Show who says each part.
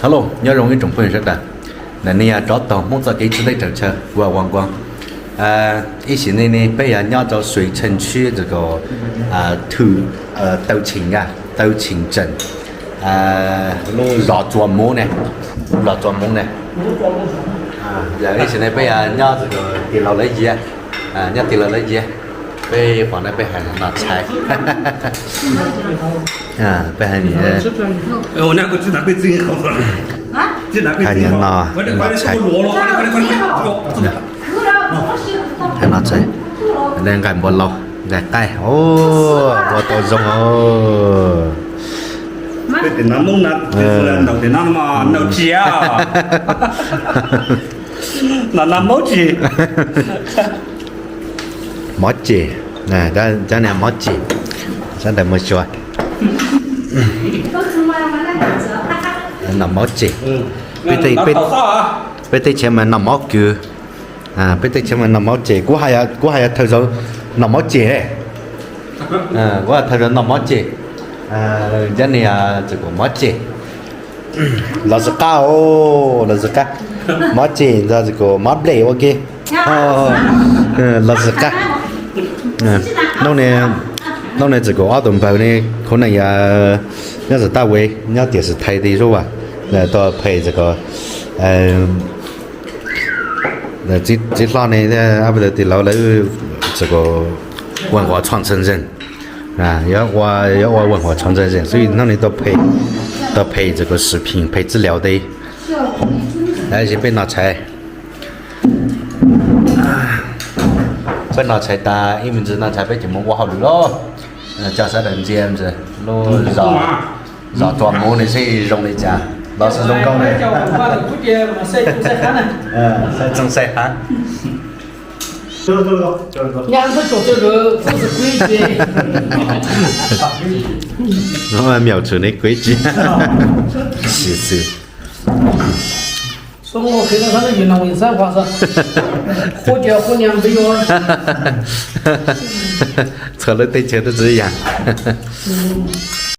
Speaker 1: Hello, nhớ rồi cái trồng phơi rất là này chó tàu muốn cho cái chỉ đây trở chờ qua quang quang一些呢被人家叫水城区这个豆情镇老专门呢giờ cái này bây giờ nhau这个tiền lâu lấy gì nhau tiền lâu lấy gì bây khoảng này bây hàng nọ trái bây hàng gì hàng nhà nọ trái hàng nọ trái đang cài bò lò gà cay bò tàu rong
Speaker 2: cái tiền năm mông nát đầu tiền năm mà đầu chia là năm mốt gì
Speaker 1: mót chè nè cho này mót chè cho này mới chua nằm mót chè bây giờ xem mà nằm mót cứ bây giờ xem mà nằm mót chè của hai thời giờ nằm mót chè của thời giờ nằm mót chè cho này chỉ có mót chè là rất cao mót chè ra chỉ có mót bể ok là rất cao nó này chỉ có ở đồng bào này可能也要是大卫要电视台的是吧到配这个这拉呢阿不得的老来这个文化传承人要挖文化传承人所以那里都配这个视频配资料的而且被拿菜bên nào chạy ta im mình chỉ nào chạy bên chỉ muốn qua học được đó cho sẽ đừng gì em rồi nó rõ toàn môn này sẽ rong này chả đó sẽ rong câu này sẽ trong xe hả nó miểu trở nên quý chí xì xì
Speaker 3: 说我看到他的云南文山话说，火脚火娘没有。
Speaker 1: 扯了对车都这样。